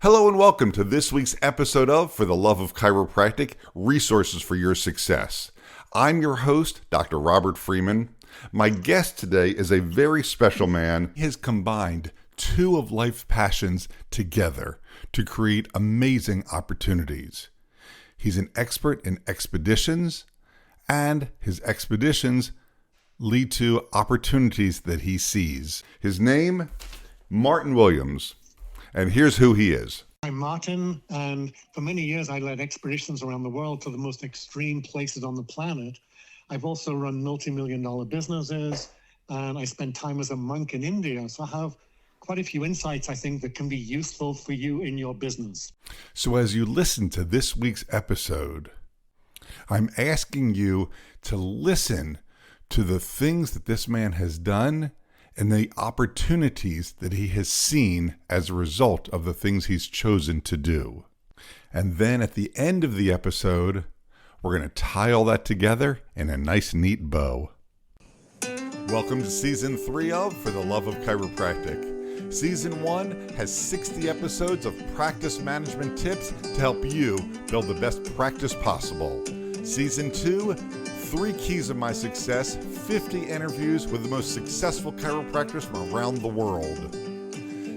Hello and welcome to this week's episode of For the Love of Chiropractic, Resources for Your Success. I'm your host, Dr. Robert Freeman. My guest today is a very special man. He has combined two of life's passions together to create amazing opportunities. He's an expert in expeditions, and his expeditions lead to opportunities that he sees. His name, Martyn Williams. And here's who he is. I'm Martyn, and for many years I led expeditions around the world to the most extreme places on the planet. I've also run multi-million-dollar businesses, and I spent time as a monk in India. So I have quite a few insights, I think, that can be useful for you in your business. So as you listen to this week's episode, I'm asking you to listen to the things that this man has done and the opportunities that he has seen as a result of the things he's chosen to do. And then at the end of the episode, we're going to tie all that together in a nice, neat bow. Welcome to Season 3 of For the Love of Chiropractic. Season 1 has 60 episodes of practice management tips to help you build the best practice possible. Season 2, 3 keys of my success, 50 interviews with the most successful chiropractors from around the world.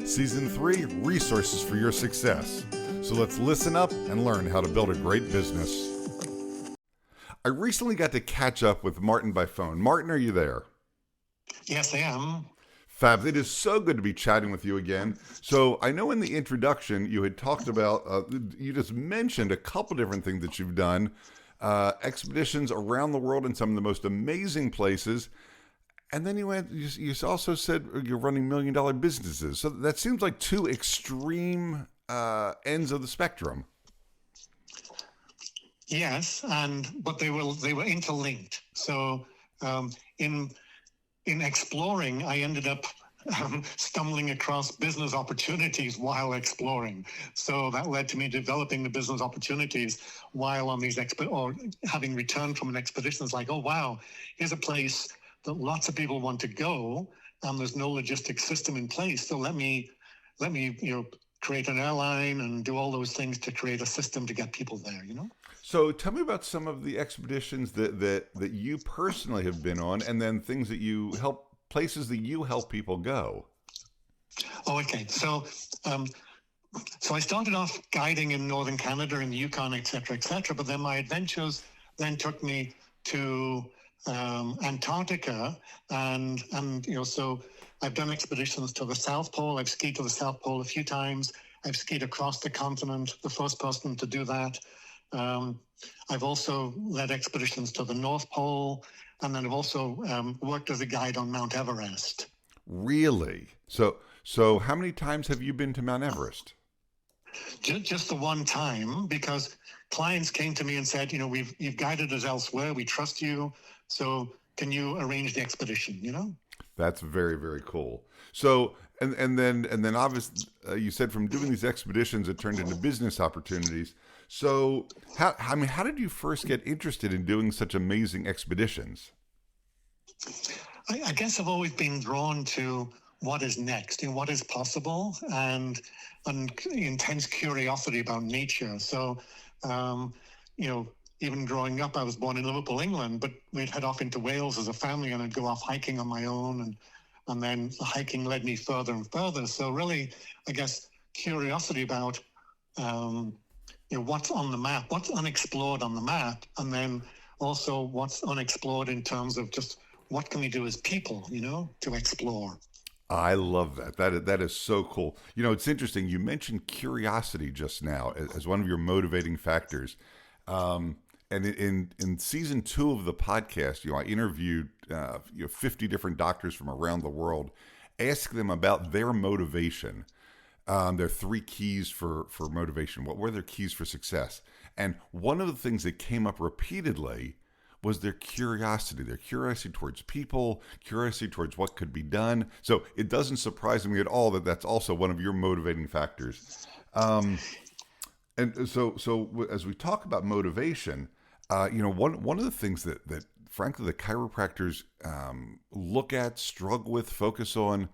Season 3, resources for your success. So let's listen up and learn how to build a great business. I recently got to catch up with Martyn by phone. Martyn, are you there? Yes, I am. Fab, it is so good to be chatting with you again. So I know in the introduction you had talked about, you just mentioned a couple different things that you've done. Expeditions around the world in some of the most amazing places. And then you also said you're running million-dollar businesses. So that seems like two extreme ends of the spectrum. Yes, but they were interlinked. So in exploring, I ended up stumbling across business opportunities while exploring. So that led to me developing the business opportunities while on these or having returned from an expedition. It's like, oh, wow, here's a place that lots of people want to go, and there's no logistics system in place. So let me, create an airline and do all those things to create a system to get people there, So tell me about some of the expeditions that you personally have been on, and then things that places that you help people go. Oh, okay. So I started off guiding in northern Canada, in the Yukon, et cetera, but then my adventures then took me to Antarctica, and so I've done expeditions to the South Pole. I've skied to the South Pole a few times. I've skied across the continent, the first person to do that. I've also led expeditions to the North Pole, and then I've also worked as a guide on Mount Everest. Really? So how many times have you been to Mount Everest? Just the one time, because clients came to me and said, you've guided us elsewhere. We trust you. So can you arrange the expedition, That's very, very cool. So, and then obviously you said from doing these expeditions, it turned into business opportunities. So how did you first get interested in doing such amazing expeditions? I guess I've always been drawn to what is next and what is possible, and intense curiosity about nature. So, even growing up, I was born in Liverpool, England, but we'd head off into Wales as a family, and I'd go off hiking on my own, and then the hiking led me further and further. So really, I guess, curiosity about what's on the map, what's unexplored on the map, and then also what's unexplored in terms of just what can we do as people, to explore. I love that. That is so cool. It's interesting. You mentioned curiosity just now as one of your motivating factors. And in season 2 of the podcast, I interviewed 50 different doctors from around the world, asked them about their motivation. Their 3 keys for motivation. What were their keys for success? And one of the things that came up repeatedly was their curiosity towards people, curiosity towards what could be done. So it doesn't surprise me at all that that's also one of your motivating factors. And so as we talk about motivation, one of the things that frankly the chiropractors look at, struggle with, focus on,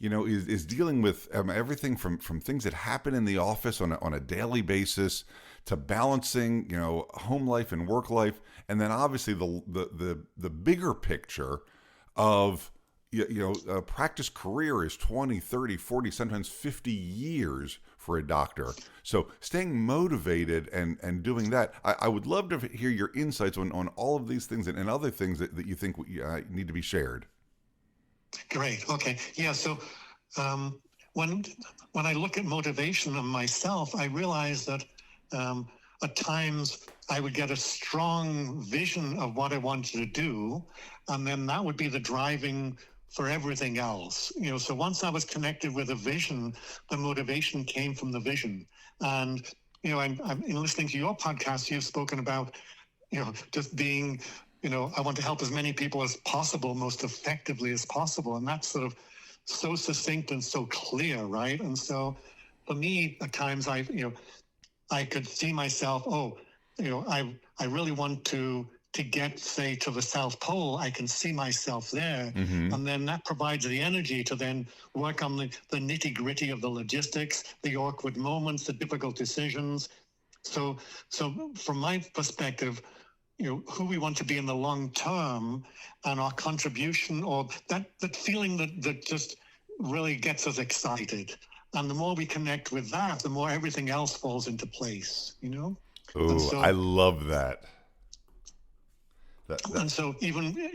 is dealing with everything from things that happen in the office on a daily basis to balancing, home life and work life. And then obviously the bigger picture of, a practice career is 20, 30, 40, sometimes 50 years for a doctor. So staying motivated and doing that, I would love to hear your insights on all of these things and other things that you think need to be shared. Great. Okay. Yeah. So when I look at motivation in myself, I realize that at times I would get a strong vision of what I wanted to do, and then that would be the driving for everything else. So once I was connected with a vision, the motivation came from the vision. And I'm in listening to your podcast, you've spoken about just being, I want to help as many people as possible, most effectively as possible. And that's sort of so succinct and so clear, right? And so for me, at times I could see myself, I really want to get, say, to the South Pole. I can see myself there. Mm-hmm. And then that provides the energy to then work on the nitty gritty of the logistics, the awkward moments, the difficult decisions. So from my perspective, who we want to be in the long term and our contribution, or that feeling that just really gets us excited. And the more we connect with that, the more everything else falls into place, Oh, so, I love that. And so even,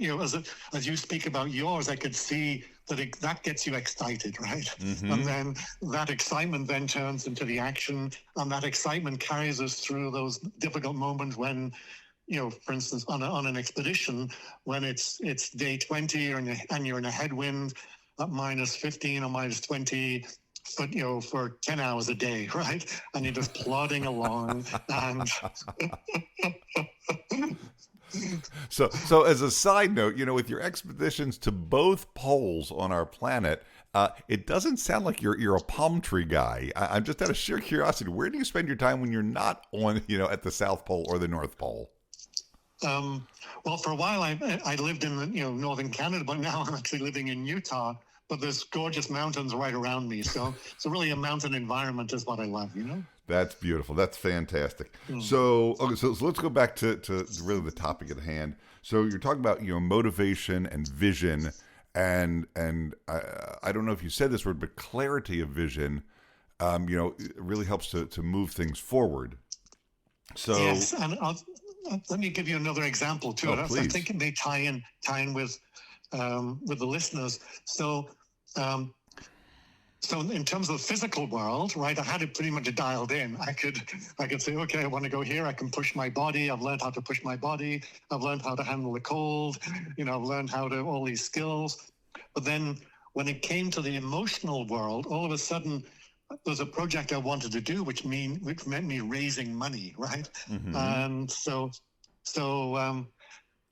as you speak about yours, I could see that gets you excited, right? Mm-hmm. And then that excitement then turns into the action, and that excitement carries us through those difficult moments when, for instance, on an expedition, when it's day 20 and you're in a headwind at minus 15 or minus 20, but for 10 hours a day, right? And you're just plodding along and So as a side note, with your expeditions to both poles on our planet, it doesn't sound like you're a palm tree guy. I'm just out of sheer curiosity. Where do you spend your time when you're not on, at the South Pole or the North Pole? Well, for a while I lived in northern Canada, but now I'm actually living in Utah. But there's gorgeous mountains right around me, so really a mountain environment is what I love. That's beautiful. That's fantastic. So let's go back to really the topic at hand. So you're talking about motivation and vision, and I don't know if you said this word, but clarity of vision, it really helps to move things forward. So yes, and let me give you another example too. I think it may tie in with the listeners. So in terms of the physical world, right, I had it pretty much dialed in. I could say, okay, I want to go here. I can push my body. I've learned how to push my body. I've learned how to handle the cold. I've learned how to all these skills. But then when it came to the emotional world, all of a sudden there's a project I wanted to do, which meant me raising money, right? Mm-hmm. And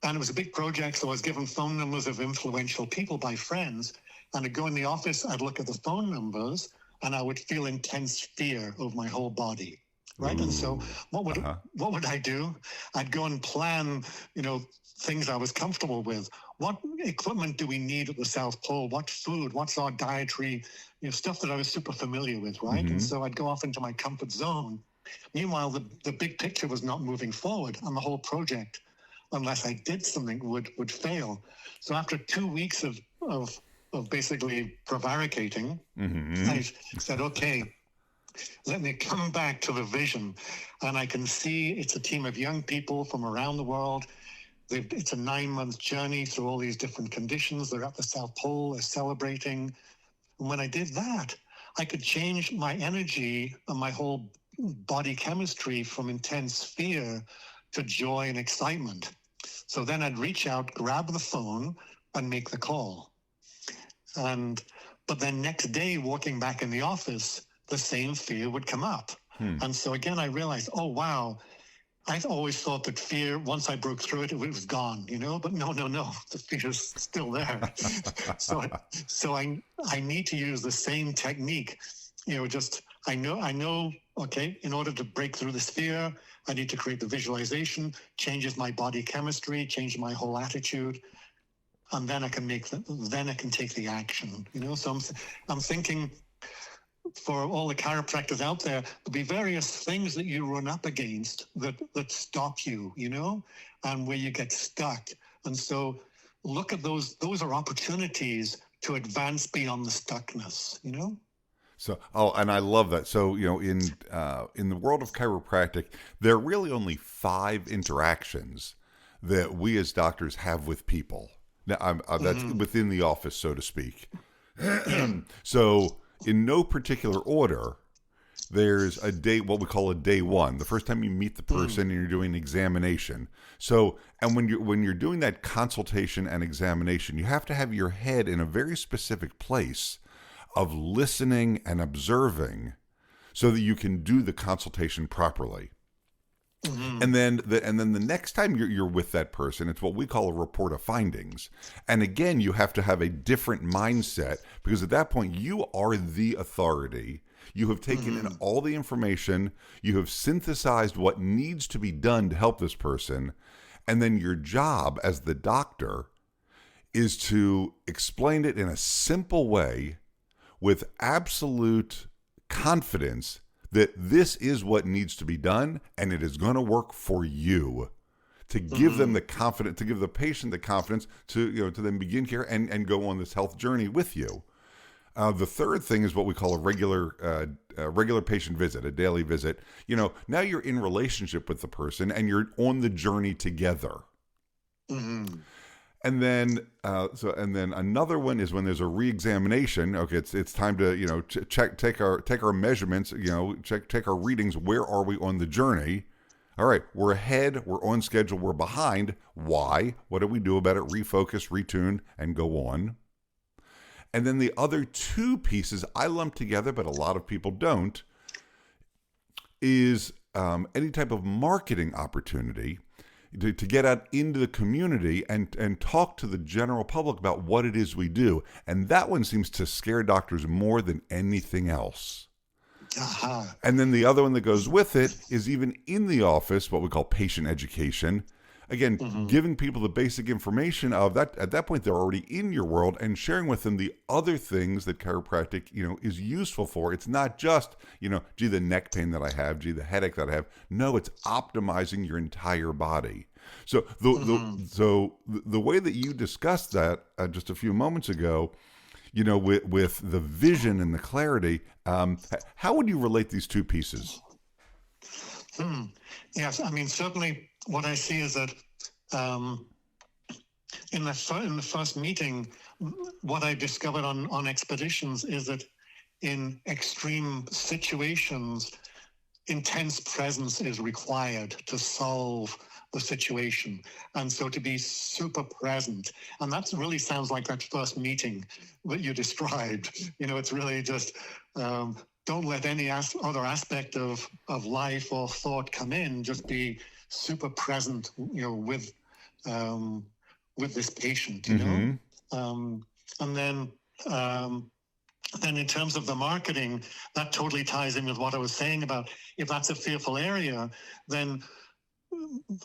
and it was a big project, so I was given phone numbers of influential people by friends. And I'd go in the office, I'd look at the phone numbers, and I would feel intense fear over my whole body, right? Ooh, and so what would I do? I'd go and plan, things I was comfortable with. What equipment do we need at the South Pole? What food? What's our dietary, stuff that I was super familiar with, right? Mm-hmm. And so I'd go off into my comfort zone. Meanwhile, the big picture was not moving forward, and the whole project, unless I did something, would fail. So after 2 weeks of basically prevaricating, mm-hmm. I said, okay, let me come back to the vision. And I can see it's a team of young people from around the world. It's a 9-month journey through all these different conditions. They're at the South Pole, they're celebrating. And when I did that, I could change my energy and my whole body chemistry from intense fear to joy and excitement. So then I'd reach out, grab the phone, and make the call. But then next day, walking back in the office, the same fear would come up. And so again, I realized, oh, wow, I always thought that fear, once I broke through it, it was gone, but no, the fear is still there. So I need to use the same technique, I know, okay, in order to break through this fear, I need to create the visualization, changes my body chemistry, changes my whole attitude. and then I can take the action. So I'm thinking, for all the chiropractors out there, there'll be various things that you run up against that stop you, and where you get stuck. And so look at those. Those are opportunities to advance beyond the stuckness, So, and I love that. So, in the world of chiropractic, there are really only 5 interactions that we as doctors have with people. Now, that's within the office, so to speak. So, in no particular order, there's what we call a day one. The first time you meet the person and you're doing an examination. So, and when you're doing that consultation and examination, you have to have your head in a very specific place of listening and observing so that you can do the consultation properly. And then the next time you're with that person, it's what we call a report of findings. And again, you have to have a different mindset, because at that point you are the authority. You have taken in all the information, you have synthesized what needs to be done to help this person, and then your job as the doctor is to explain it in a simple way with absolute confidence that this is what needs to be done, and it is going to work for you. To give them the confidence, to give the patient the confidence to then begin care and go on this health journey with you. The third thing is what we call a regular patient visit, a daily visit. Now you're in relationship with the person and you're on the journey together. And then, another one is when there's a re-examination. Okay, it's time to take our measurements. Take our readings. Where are we on the journey? All right, we're ahead. We're on schedule. We're behind. Why? What do we do about it? Refocus, retune, and go on. And then the other 2 pieces I lump together, but a lot of people don't, is any type of marketing opportunity. To get out into the community and talk to the general public about what it is we do. And that one seems to scare doctors more than anything else. And then the other one that goes with it is, even in the office, what we call patient education. Again, giving people the basic information of that. At that point, they're already in your world, and sharing with them the other things that chiropractic, is useful for. It's not just, gee, the neck pain that I have, gee, the headache that I have. No, it's optimizing your entire body. So the way that you discussed that just a few moments ago, with the vision and the clarity, how would you relate these 2 pieces? Yes, I mean, certainly what I see is that in the first meeting, what I discovered on expeditions is that in extreme situations, intense presence is required to solve the situation. And so to be super present, and that really sounds like that first meeting that you described. It's really just don't let any other aspect of life or thought come in. Just be super present, with this patient, and then in terms of the marketing, that totally ties in with what I was saying about, if that's a fearful area, then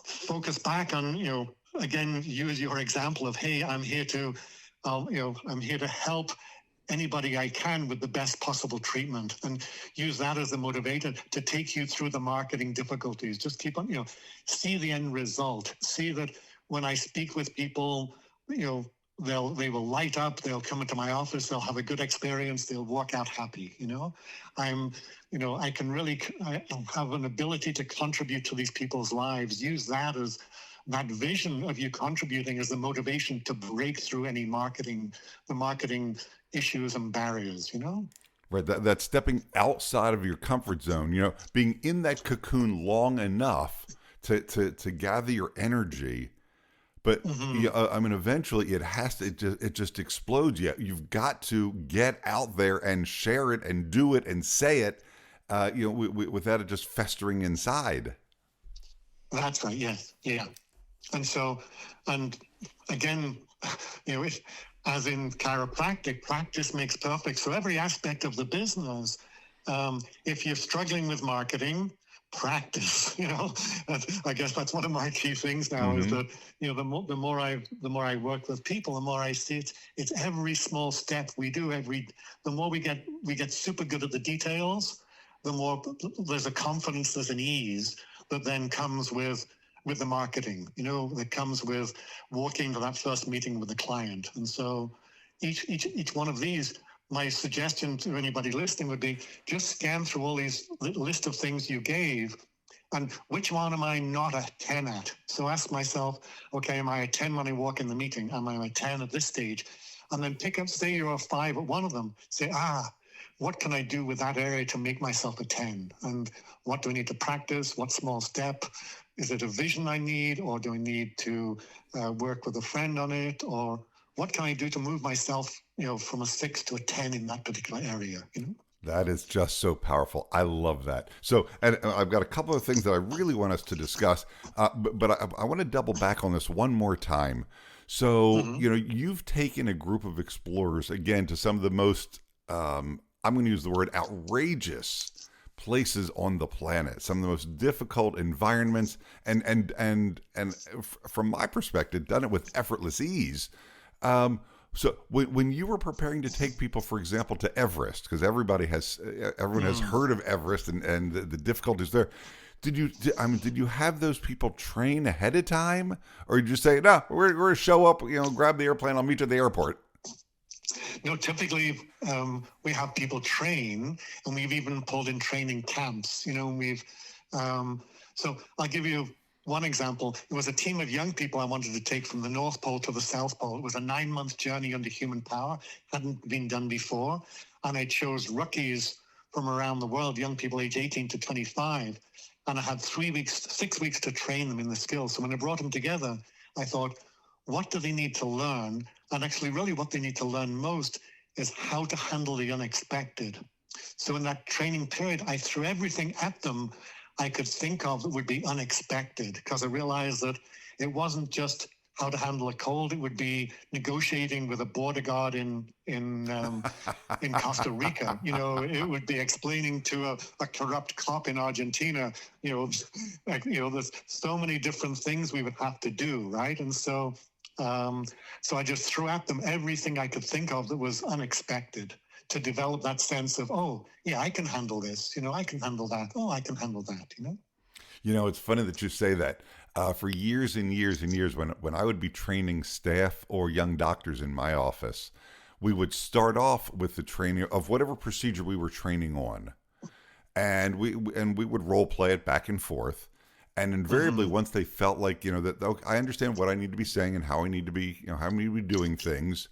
focus back on, again, use your example of, hey, I'm here to help anybody I can with the best possible treatment, and use that as a motivator to take you through the marketing difficulties. Just keep on, see the end result. See that when I speak with people, they will light up. They'll come into my office. They'll have a good experience. They'll walk out happy. I have an ability to contribute to these people's lives. Use that as that vision of you contributing as the motivation to break through any marketing issues and barriers, Right, that stepping outside of your comfort zone, being in that cocoon long enough to gather your energy. But eventually it just explodes. You've got to get out there and share it and do it and say it, without it just festering inside. That's right. Yes. Yeah. And so, and again, as in chiropractic, practice makes perfect. So every aspect of the business, if you're struggling with marketing, practice. I guess that's one of my key things now is that, the more I work with people, the more I see it's every small step we do. The more we get super good at the details, the more there's a confidence, there's an ease that then comes with the marketing, that comes with walking to that first meeting with the client. And so each one of these, my suggestion to anybody listening would be just scan through all these list of things you gave and which one am I not a 10 at? So ask myself, okay, am I a 10 when I walk in the meeting? Am I a 10 at this stage? And then pick up, say you're a 5 at one of them. Say, what can I do with that area to make myself a 10? And what do I need to practice? What small step? Is it a vision I need, or do I need to work with a friend on it? Or what can I do to move myself, from a 6 to a 10 in that particular area? That is just so powerful. I love that. So, and I've got a couple of things that I really want us to discuss, but I want to double back on this one more time. So, you've taken a group of explorers, again, to some of the most, I'm going to use the word outrageous places on the planet, some of the most difficult environments, and from my perspective, done it with effortless ease. So when you were preparing to take people, for example, to Everest, because everyone has heard of Everest and the difficulties there, did you have those people train ahead of time, or did you say, no, we're going to show up, grab the airplane, I'll meet you at the airport? No, typically we have people train, and we've even pulled in training camps. So I'll give you one example. It was a team of young people I wanted to take from the North Pole to the South Pole. It was a 9-month journey under human power, hadn't been done before, and I chose rookies from around the world, young people age 18 to 25, and I had 6 weeks to train them in the skills. So when I brought them together, I thought, what do they need to learn? And actually, really what they need to learn most is how to handle the unexpected. So in that training period, I threw everything at them I could think of that would be unexpected, because I realized that it wasn't just how to handle a cold. It would be negotiating with a border guard in Costa Rica. It would be explaining to a corrupt cop in Argentina. There's so many different things we would have to do, right? And so I just threw at them everything I could think of that was unexpected, to develop that sense of, I can handle this. I can handle that. I can handle that. It's funny that you say that. For years and years and years, when I would be training staff or young doctors in my office, we would start off with the training of whatever procedure we were training on, and we would role play it back and forth. And invariably, once they felt like, that I understand what I need to be saying and how I need to be, how I need to be doing things,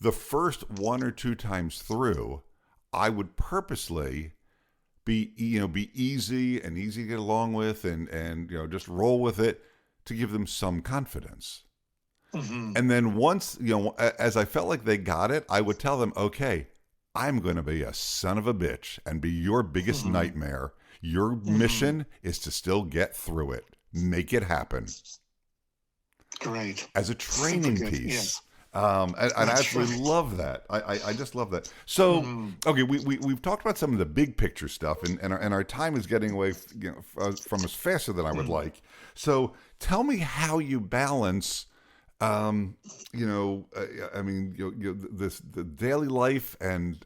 the first 1 or 2 times through, I would purposely be easy and easy to get along with, and just roll with it to give them some confidence. And then once, as I felt like they got it, I would tell them, okay, I'm going to be a son of a bitch and be your biggest nightmare. Your mission is to still get through it. Make it happen. Great. As a training piece. Yes. And I absolutely love that. I just love that. So, okay, we've talked about some of the big picture stuff, and our time is getting away from us faster than I would like. So tell me how you balance, the daily life and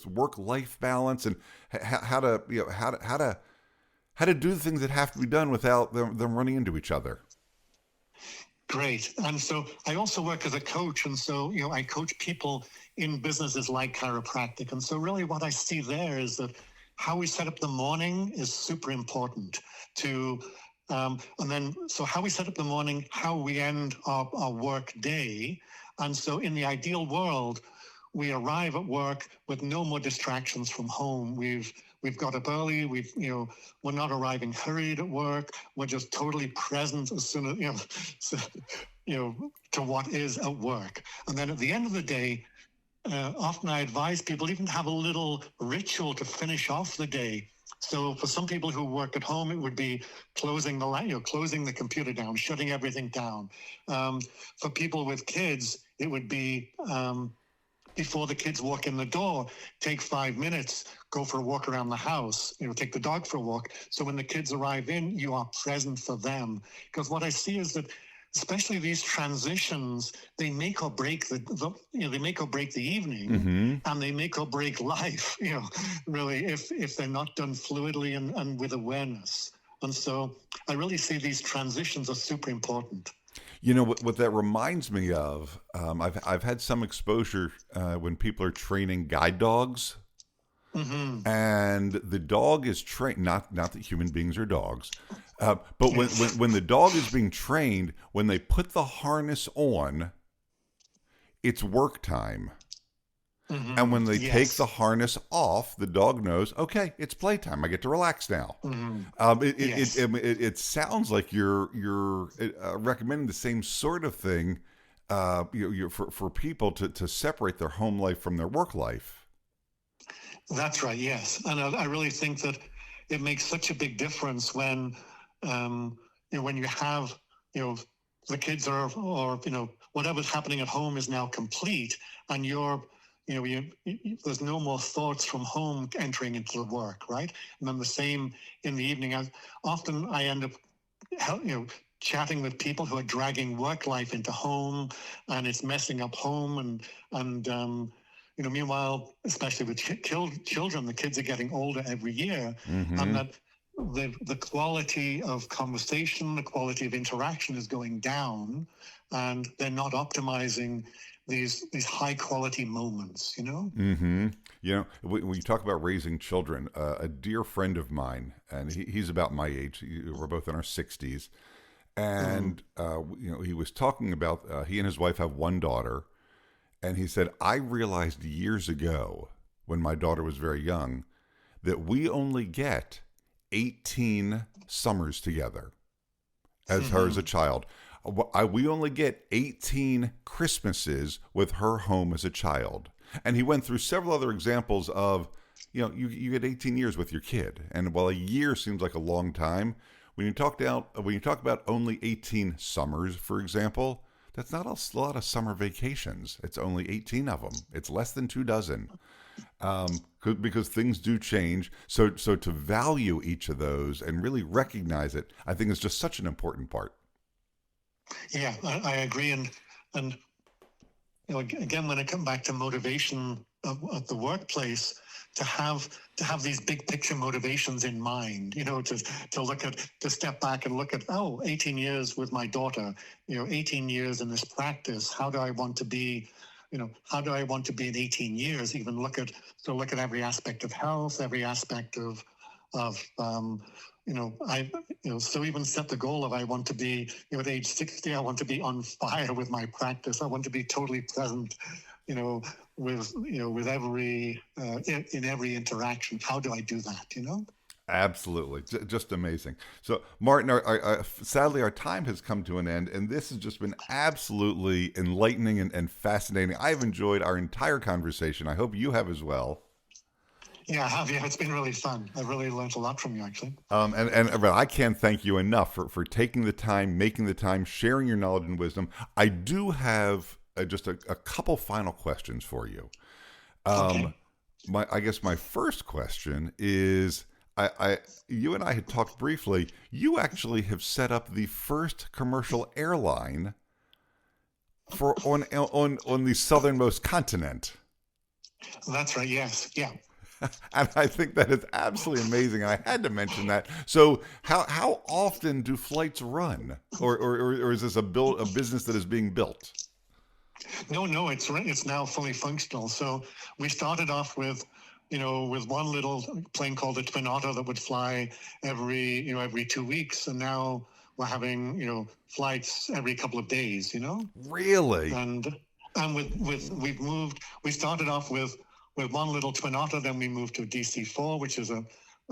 work-life balance, and how to do the things that have to be done without them running into each other. Great. And so I also work as a coach. And so, I coach people in businesses like chiropractic. And so really what I see there is that how we set up the morning is super important so how we set up the morning, how we end our work day. And so in the ideal world, we arrive at work with no more distractions from home. We've got up early. We're not arriving hurried at work. We're just totally present as soon as, to what is at work. And then at the end of the day, often I advise people even to have a little ritual to finish off the day. So for some people who work at home, it would be closing the computer down, shutting everything down. For people with kids, it would be before the kids walk in the door, take 5 minutes, go for a walk around the house, take the dog for a walk. So when the kids arrive in, you are present for them. Because what I see is that especially these transitions, they make or break they make or break the evening, Mm-hmm. and they make or break life, really, if they're not done fluidly and with awareness. And so I really see these transitions are super important. You know what that reminds me of? I've had some exposure when people are training guide dogs, Mm-hmm. and the dog is trained. Not that human beings are dogs, but when the dog is being trained, when they put the harness on, it's work time. Mm-hmm. And when they Yes. take the harness off, the dog knows, okay, it's playtime. I get to relax now. Mm-hmm. Yes. It sounds like you're recommending the same sort of thing for people to separate their home life from their work life. That's right. Yes. And I really think that it makes such a big difference when, when you have, the kids are, or, whatever's happening at home is now complete, and there's no more thoughts from home entering into the work, right? And then the same in the evening. Often I end up, chatting with people who are dragging work life into home, and it's messing up home. And meanwhile, especially with children, the kids are getting older every year, Mm-hmm. and that the quality of conversation, the quality of interaction is going down, and they're not optimizing these high quality moments, Mm-hmm. When you talk about raising children, a dear friend of mine, and he's about my age. We're both in our 60s, and he was talking about he and his wife have one daughter, and he said, I realized years ago when my daughter was very young that we only get 18 summers together as her as a child. We only get 18 Christmases with her home as a child. And he went through several other examples of, you get 18 years with your kid. And while a year seems like a long time, when you talk about only 18 summers, for example, that's not a lot of summer vacations. It's only 18 of them. It's less than 2 dozen. Because things do change. So to value each of those and really recognize it, I think is just such an important part. Yeah, I agree. And again, when I come back to motivation at the workplace, to have these big picture motivations in mind, to step back and look at, 18 years with my daughter, 18 years in this practice. How do I want to be? How do I want to be in 18 years? Even look at every aspect of health, every aspect of so even set the goal of I want to be, at age 60, I want to be on fire with my practice. I want to be totally present, with every, in every interaction. How do I do that, Absolutely. Just amazing. So, Martyn, sadly, our time has come to an end, and this has just been absolutely enlightening and fascinating. I've enjoyed our entire conversation. I hope you have as well. Yeah, I have. Yeah, it's been really fun. I've really learned a lot from you, actually. And I can't thank you enough for taking the time, making the time, sharing your knowledge and wisdom. I do have just a couple final questions for you. Okay. I guess my first question is, you and I had talked briefly. You actually have set up the first commercial airline on the southernmost continent. That's right. Yes. Yeah. And I think that is absolutely amazing. I had to mention that. So, how often do flights run, or is this a business that is being built? No, it's now fully functional. So we started off with one little plane called the Twin Otter that would fly every 2 weeks, and now we're having flights every couple of days. Really? And we started off with one little Twin Otter, then we moved to a DC-4, which is and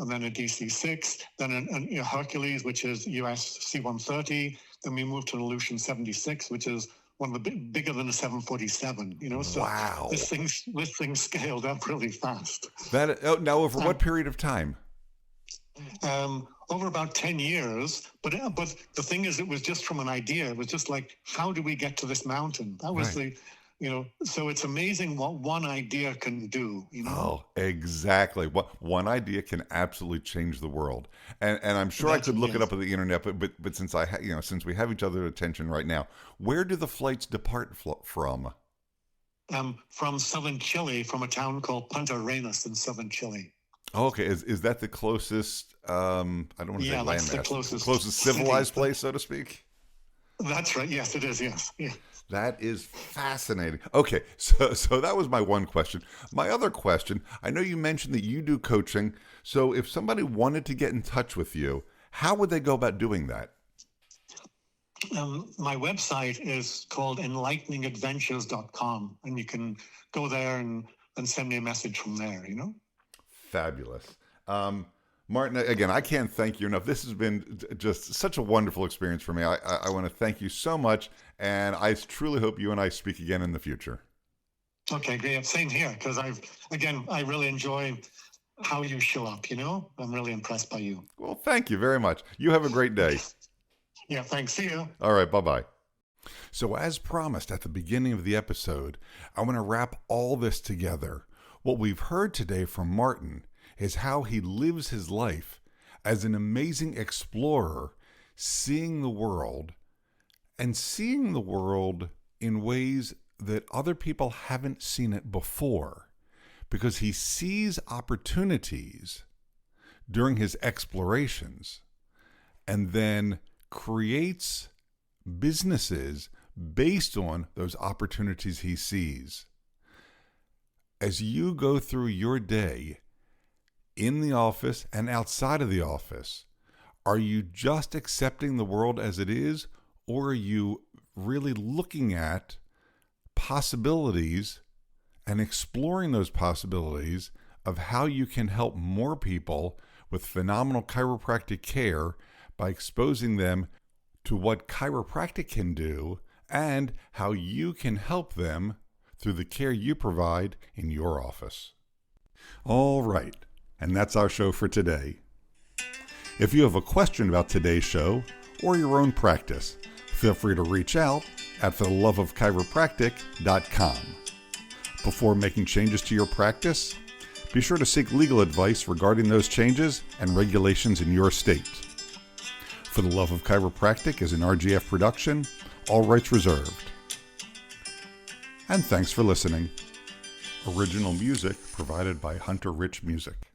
then a DC-6, then a Hercules, which is US C-130. Then we moved to an Aleutian 76, which is one of the bigger than a 747. So wow, this thing scaled up really fast. Now over what period of time? Over about 10 years. But the thing is, it was just from an idea. It was just like, how do we get to this mountain? That was right. So it's amazing what one idea can do. Oh, exactly. One idea can absolutely change the world. And I'm sure I could look it up on the internet, but since since we have each other's attention right now, where do the flights depart from? From southern Chile, from a town called Punta Arenas in southern Chile. Oh, okay. Is that the closest? I don't want to say landmass. That's the closest civilized place, so to speak. That's right. Yes, it is. Yes. Yeah. That is fascinating. Okay, so that was my one question. My other question, I know you mentioned that you do coaching. So if somebody wanted to get in touch with you, how would they go about doing that? My website is called enlighteningadventures.com, and you can go there and send me a message from there, Fabulous. Martyn, again, I can't thank you enough. This has been just such a wonderful experience for me. I want to thank you so much, and I truly hope you and I speak again in the future. Okay, great. Same here, because I really enjoy how you show up, I'm really impressed by you. Well, thank you very much. You have a great day. Yeah, thanks. See you. All right, bye-bye. So as promised at the beginning of the episode, I want to wrap all this together. What we've heard today from Martyn is how he lives his life as an amazing explorer, seeing the world in ways that other people haven't seen it before, because he sees opportunities during his explorations and then creates businesses based on those opportunities he sees. As you go through your day, in the office and outside of the office, are you just accepting the world as it is, or are you really looking at possibilities and exploring those possibilities of how you can help more people with phenomenal chiropractic care by exposing them to what chiropractic can do and how you can help them through the care you provide in your office? All right. And that's our show for today. If you have a question about today's show or your own practice, feel free to reach out at fortheloveofchiropractic.com. Before making changes to your practice, be sure to seek legal advice regarding those changes and regulations in your state. For the Love of Chiropractic is an RGF production, all rights reserved. And thanks for listening. Original music provided by Hunter Rich Music.